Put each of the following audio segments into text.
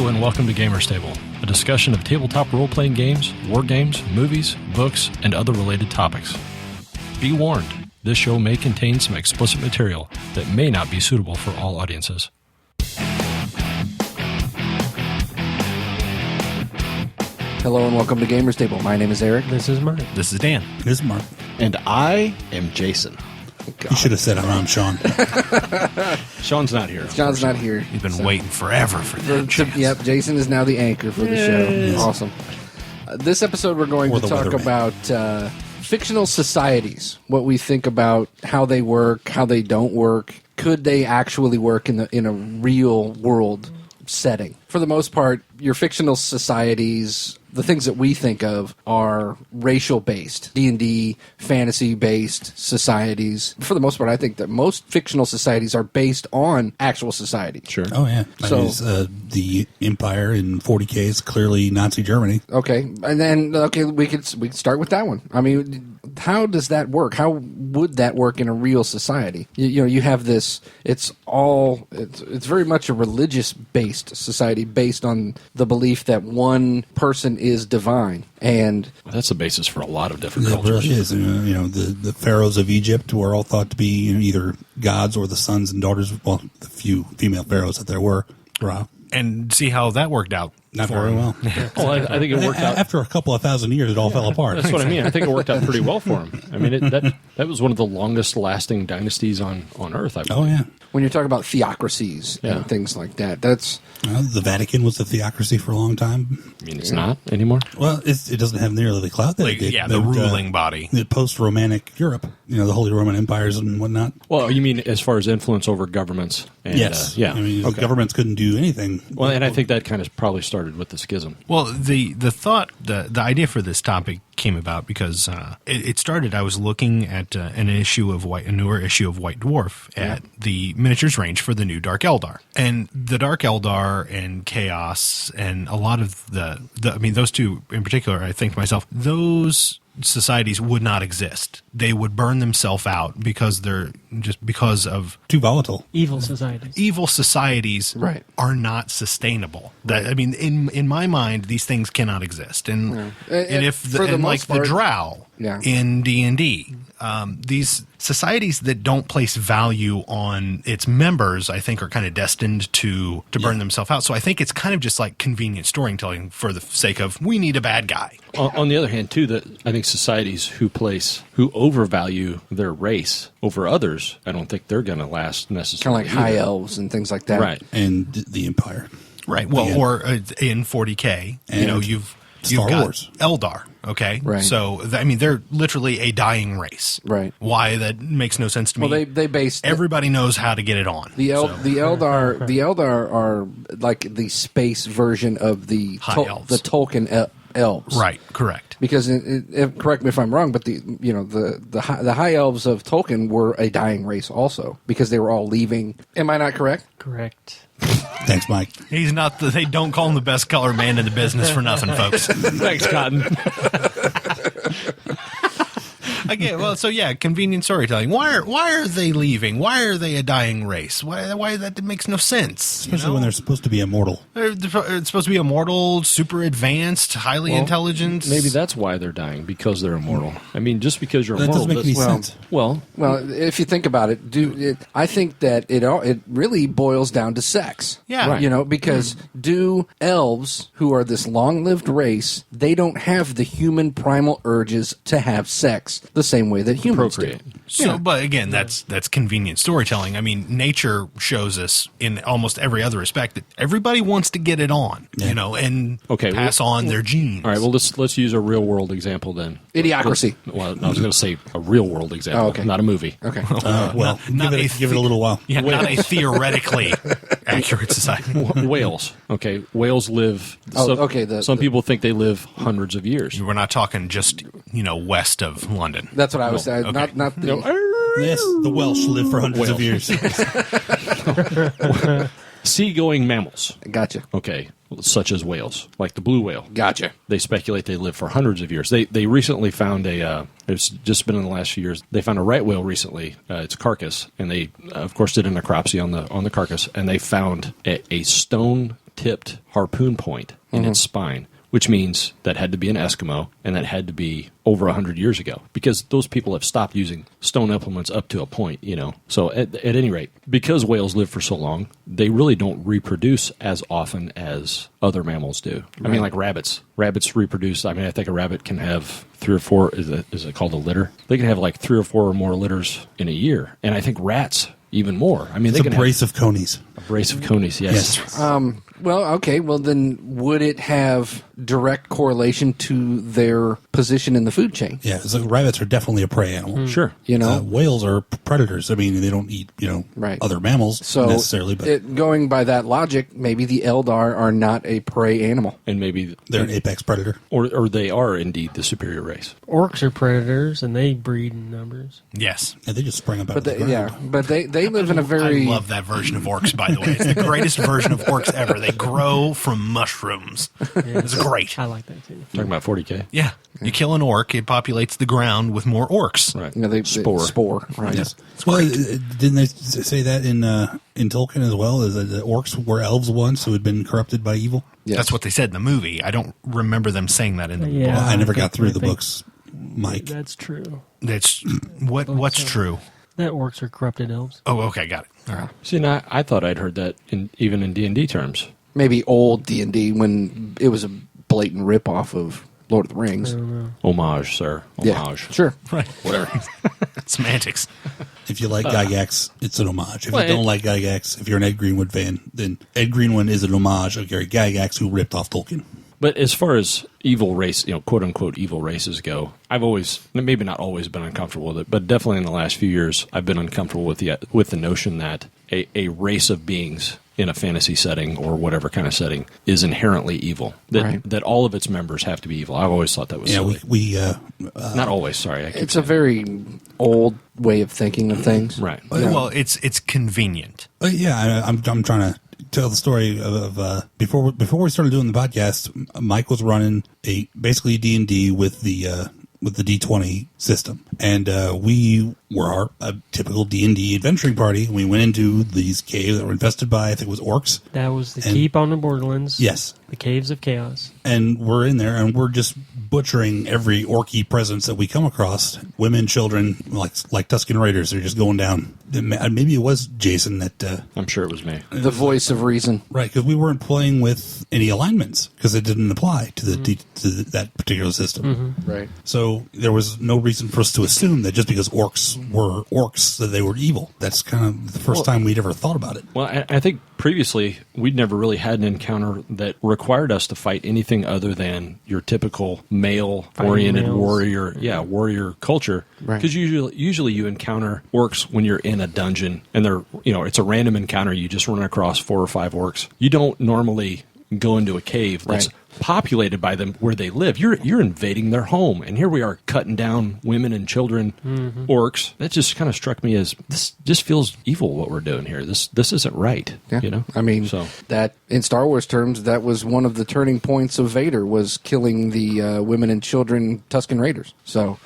and welcome to Gamer's Table, a discussion of tabletop role-playing games, war games, movies, books, and other related topics. Be warned, this show may contain some explicit material that may not be suitable for all audiences. Hello and welcome to Gamer's Table. My name is Eric. This is Mark. This is Dan. This is Mark. And I am Jason. You should have said I'm Sean. Sean's not here. John's not here. You've been waiting forever for that chance. Yep, Jason is now the anchor for the show. Awesome. This episode we're going to talk about fictional societies, what we think about how they work, how they don't work. Could they actually work in a real world setting? For the most part, your fictional societies, the things that we think of are racial-based, D&D, fantasy-based societies. For the most part, I think that most fictional societies are based on actual society. Sure. Oh, yeah. So- The Empire in 40K is clearly Nazi Germany. Okay, and then we could start with that one. I mean, how does that work? How would that work in a real society? You have this. It's very much a religious-based society based on the belief that one person is divine, and Well, that's the basis for a lot of different It cultures. really is. The pharaohs of Egypt were all thought to be either gods or the sons and daughters. Well, the few female pharaohs that there were. Drow. And see how that worked out. Not very well. Well, I think it worked out. After a couple of thousand years, it all fell apart. That's what I mean. I think it worked out pretty well for him. I mean, that was one of the longest-lasting dynasties on Earth, I believe. Oh, yeah. when you're talking about theocracies Yeah. and things like that, that's The Vatican was a theocracy for a long time. I mean, it's not anymore. Well, it doesn't have nearly the clout that it did. the but, ruling body. The post-Romantic Europe, the Holy Roman Empires and whatnot. Well, you mean as far as influence over governments? And, Yes. yeah. I mean, Okay. governments couldn't do anything. Well, and I think that kind of probably started with the schism. Well, the thought, the idea for this topic came about because it started. I was looking at a newer issue of White Dwarf at the miniatures range for the new Dark Eldar, and the Dark Eldar and Chaos and a lot of those two in particular. I think to myself, those societies would not exist. They would burn themselves out because of Too volatile. Evil societies. evil societies Right. are not sustainable. I mean, in my mind, these things cannot exist. And And if for the like most part- the drow Yeah. in D&D, these societies that don't place value on its members, I think, are kind of destined to burn themselves out. So I think it's kind of just like convenient storytelling for the sake of we need a bad guy. On the other hand, too, that I think societies who overvalue their race over others, I don't think they're going to last kind necessarily. of like high either. elves and things like that. Right. And the Empire. Right. Well, Yeah. or in 40K, And you've Star got Wars. Eldar. Okay. Right. So I mean, they're literally a dying race. Right. Why that makes no sense to me. Well, they based Everybody knows how to get it on. the So- Eldar are like the space version of the High elves. the Tolkien elves. Right. Correct. Because correct me if I'm wrong, but the high elves of Tolkien were a dying race also because they were all leaving. Am I not correct? Correct. Thanks, Mike. He's not. They don't call him the best color man in the business for nothing, folks. Thanks, Cotton. Again, well, so yeah, convenient storytelling. Why are they leaving? Why are they a dying race? Why that makes no sense. Especially when they're supposed to be immortal. It's supposed to be immortal, super advanced, highly intelligent. Maybe that's why they're dying, because they're immortal. I mean, just because you're That immortal doesn't make any sense. Well, Well, if you think about it, I think that it really boils down to sex. Yeah. Right. Because do elves, who are this long-lived race, they don't have the human primal urges to have sex the same way that humans procreate. do. So, but again, that's convenient storytelling. I mean, nature shows us in almost every other respect that everybody wants to get it on, and pass on their genes. All right, well, let's use a real world example then. Idiocracy. Well, I was going to say a real world example, Oh, okay. not a movie. Okay. Well, not give it a little while. Yeah, not a theoretically accurate society. Whales. Okay, whales live. Some people think they live hundreds of years. We're not talking just west of London. That's what I was saying. Okay. Not the. Yes, the Welsh live for hundreds of years. Seagoing mammals. Gotcha. Okay, such as whales, like the blue whale. Gotcha. They speculate they live for hundreds of years. They recently found it's just been in the last few years. They found a right whale recently, its carcass, and they of course did a necropsy on the carcass, and they found a stone tipped harpoon point in its spine, which means that had to be an Eskimo, and that had to be over 100 years ago, because those people have stopped using stone implements up to a point, So at any rate, because whales live for so long, they really don't reproduce as often as other mammals do. I mean, like rabbits. Rabbits reproduce. I mean, I think a rabbit can have 3 or 4, is it called a litter? They can have like 3 or 4 or more litters in a year. And I think rats even more. I mean, It's a brace of conies. A brace of conies, yes. Well, okay. Well, then would it have direct correlation to their position in the food chain? Yeah, so rabbits are definitely a prey animal. Sure. Whales are predators. I mean, they don't eat, other mammals necessarily. But going by that logic, maybe the Eldar are not a prey animal. And maybe they're an apex predator. Or they are indeed the superior race. Orcs are predators, and they breed in numbers. Yes. Yeah, they just spring up out of the ground. Yeah, but they live in a very... I love that version of orcs, by the way. It's the greatest version of orcs ever. They grow from mushrooms. It's great. I like that too. Talking about 40K. Yeah. You kill an orc, it populates the ground with more orcs. Right. They spore. Right. Yes. Well, didn't they say that in Tolkien as well? Is that the orcs were elves once who had been corrupted by evil? Yes. That's what they said in the movie. I don't remember them saying that in the book. Well, I never got through the books, Mike. That's true. That's what's true. That orcs are corrupted elves. Oh, okay, got it. All right. See, now, I thought I'd heard that even in D&D terms. Maybe old D&D when it was a blatant ripoff of Lord of the Rings. I don't know. Homage, sir. Homage. Yeah, sure. Right. Whatever. Semantics. If you like Gygax, it's an homage. If you don't like Gygax, if you're an Ed Greenwood fan, then Ed Greenwood is an homage of Gary Gygax, who ripped off Tolkien. But as far as evil race, quote unquote evil races go, I've always, maybe not always, been uncomfortable with it, but definitely in the last few years, I've been uncomfortable with the notion that a race of beings in a fantasy setting or whatever kind of setting is inherently evil. That all of its members have to be evil. I've always thought that was silly. we not always. Sorry, It's a very old way of thinking of things. Right. Well, it's convenient. I'm trying to tell the story of before we started doing the podcast. Mike was running basically D&D with the D20 system, and we were a typical D&D adventuring party. We went into these caves that were infested by, I think it was orcs. That was the keep on the Borderlands. Yes. The Caves of Chaos. And we're in there, and we're just butchering every orky presence that we come across. Women, children, like Tusken Raiders. They're just going down. Maybe it was Jason that... I'm sure it was me. The voice of reason. Right, because we weren't playing with any alignments, because it didn't apply to that particular system. Right. So there was no reason for us to assume that just because orcs were orcs, that they were evil. That's kind of the first time we'd ever thought about it. Well, I think previously we'd never really had an encounter that required us to fight anything other than your typical male-oriented warrior culture. Right. Because usually you encounter orcs when you're in a dungeon, and they're it's a random encounter. You just run across 4 or 5 orcs. You don't normally go into a cave that's populated by them where they live. You're invading their home, and here we are cutting down women and children, orcs. That just kind of struck me as this just feels evil what we're doing here. This isn't right. Yeah. I mean, that in Star Wars terms, that was one of the turning points of Vader, was killing the women and children Tusken Raiders.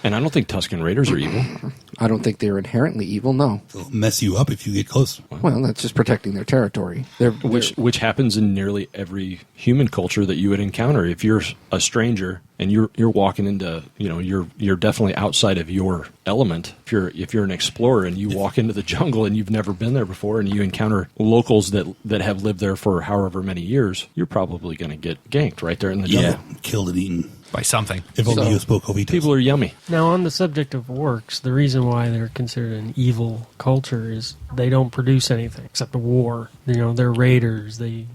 And I don't think Tusken Raiders are evil. I don't think they're inherently evil. No, they'll mess you up if you get close. Well, that's just protecting their territory. Which happens in nearly every human culture that you would encounter. If you're a stranger and you're walking into, you're definitely outside of your element. If you're an explorer and you walk into the jungle and you've never been there before, and you encounter locals that have lived there for however many years, you're probably going to get ganked right there in the jungle. Killed and eaten by something. If only you spoke Ovitos. People are yummy. Now, on the subject of orcs, the reason why they're considered an evil culture is they don't produce anything except a war. They're raiders. They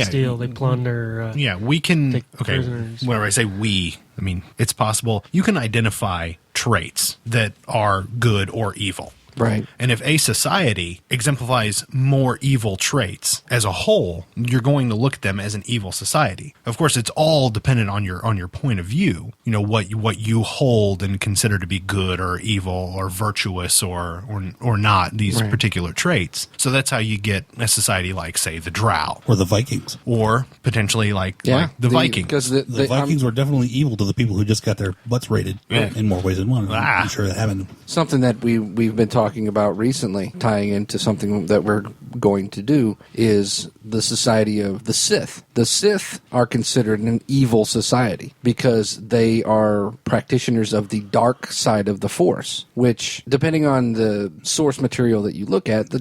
steal, they plunder. We can. Take Okay, prisoners. whenever I say we, I mean it's possible. You can identify traits that are good or evil. Right. And if a society exemplifies more evil traits as a whole, you're going to look at them as an evil society. Of course, it's all dependent on your point of view. What you hold and consider to be good or evil or virtuous or not, these particular traits. So that's how you get a society like, say, the Drow. Or the Vikings. Or potentially like the Vikings. Because The Vikings were definitely evil to the people who just got their butts raided in more ways than one. I'm sure that happened. Something that we've been talking about recently, tying into something that we're going to do is the Society of the Sith. The Sith are considered an evil society because they are practitioners of the dark side of the Force, which, depending on the source material that you look at, the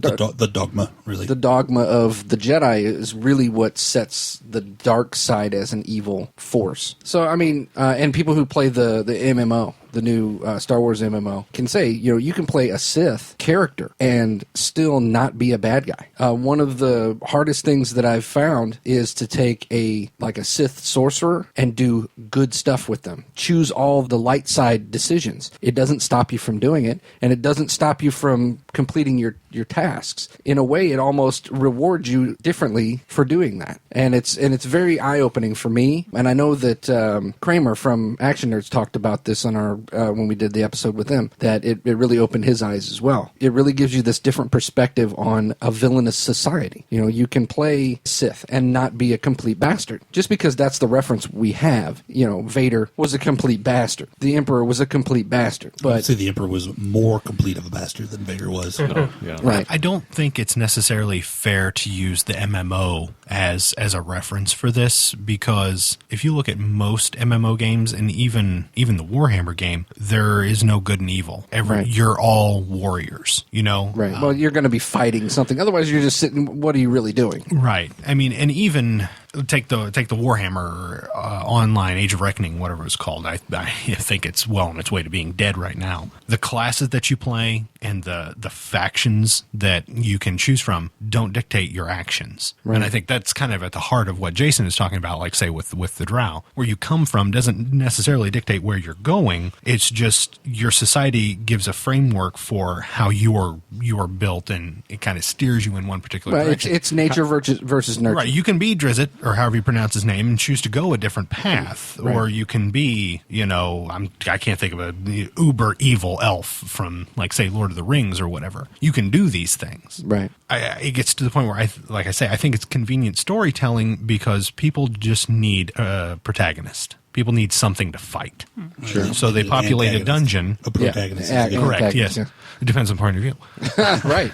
dogma, really. The dogma of the Jedi is really what sets the dark side as an evil force. So, I mean, and people who play the MMO, the new Star Wars MMO, can say, you can play a Sith character and still not be a bad guy. One of the hardest things that I've found is to take a Sith sorcerer and do good stuff with them. Choose all of the light side decisions. It doesn't stop you from doing it, and it doesn't stop you from completing your tasks. In a way, it almost rewards you differently for doing that. And it's very eye-opening for me. And I know that Kramer from Action Nerds talked about this on our when we did the episode with him, that it really opened his eyes as well. It really gives you this different perspective on a villainous society. You can play Sith and not be a complete bastard. Just because that's the reference we have. Vader was a complete bastard. The Emperor was a complete bastard. But I'd say the Emperor was more complete of a bastard than Vader was. Oh, yeah. Right. I don't think it's necessarily fair to use the MMO as a reference for this, because if you look at most MMO games and even the Warhammer game, there is no good and evil. Right. You're all warriors, Right. Well, you're going to be fighting something. Otherwise, you're just sitting. What are you really doing? Right. I mean, and even take the Warhammer Online Age of Reckoning, whatever it's called. I think it's well on its way to being dead right now. The classes that you play and the factions that you can choose from don't dictate your actions. Right. And I think that's kind of at the heart of what Jason is talking about, like say with the drow. Where you come from doesn't necessarily dictate where you're going. It's just your society gives a framework for how you are built, and it kind of steers you in one particular direction. It's nature versus nurture. Right. You can be Drizzt, or however you pronounce his name, and choose to go a different path. Right. Or you can be, I can't think of a uber evil elf from, like, say, Lord of the Rings or whatever. You can do these things. Right. It gets to the point where, I think it's convenient storytelling because people just need a protagonist. People need something to fight. Sure. So they populate a dungeon. A protagonist. Yeah. Correct, yes. Yeah. It depends on point of view. Right.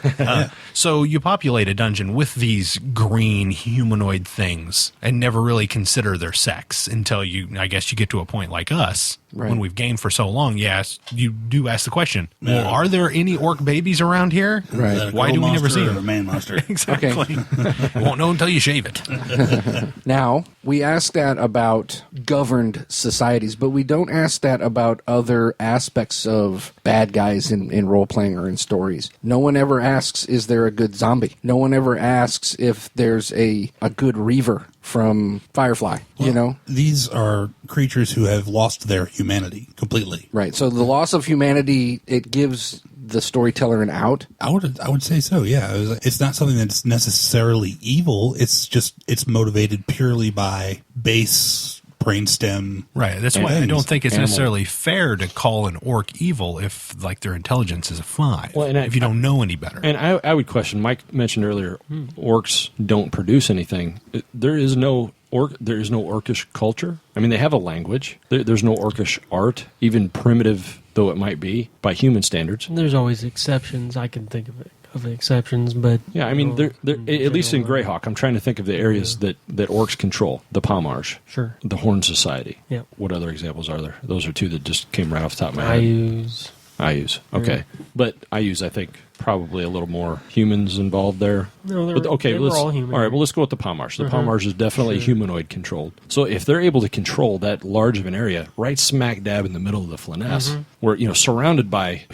So you populate a dungeon with these green humanoid things and never really consider their sex until you get to a point like us. Right. When we've gamed for so long, yes, you do ask the question, well, are there any orc babies around here? Right. Why do we never see them? A man monster. Exactly. Okay. You won't know until you shave it. Now, we ask that about governed societies, but we don't ask that about other aspects of bad guys in role-playing or in stories. No one ever asks, is there a good zombie? No one ever asks if there's a good Reaver from Firefly, These are creatures who have lost their humanity completely. Right. So the loss of humanity, it gives the storyteller an out. I would say so, yeah. It's not something that's necessarily evil. It's motivated purely by base brainstem. Right. That's why I don't think it's necessarily fair to call an orc evil if, like, their intelligence is a 5. Well, if you don't know any better. And I would question, Mike mentioned earlier, orcs don't produce anything. There is no orcish culture. I mean, they have a language. There's no orcish art, even primitive though it might be by human standards. There's always exceptions. I can think of exceptions, but yeah, I mean, they're at least in Greyhawk. I'm trying to think of the areas that orcs control. The Palmarsh, sure. The Horn Society. Yeah. What other examples are there? Those are two that just came right off the top of my head. Ayus. Okay, but Ayus, I think probably a little more humans involved there. No, they were all human. All right, well, let's go with the Palmarsh. The Palmarsh is definitely humanoid controlled. So if they're able to control that large of an area, right smack dab in the middle of the Flanaess, where surrounded by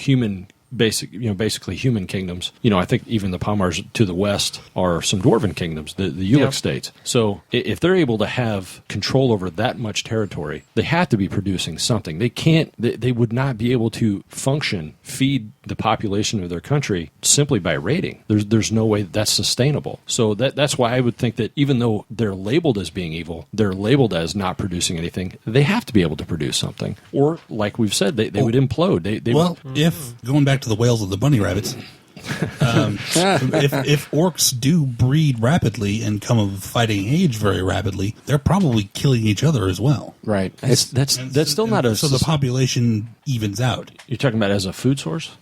basically human kingdoms. I think even the Palmarsh to the west are some dwarven kingdoms, the Ulic states. So if they're able to have control over that much territory, they have to be producing something. They can't. They would not be able to feed the population of their country simply by raiding. There's no way that's sustainable. So that's why I would think that even though they're labeled as being evil, they're labeled as not producing anything. They have to be able to produce something, or like we've said, they would implode. If going back to the whales and the bunny rabbits, if orcs do breed rapidly and come of fighting age very rapidly, they're probably killing each other as well. Right. That's still not a. So the population evens out. You're talking about as a food source?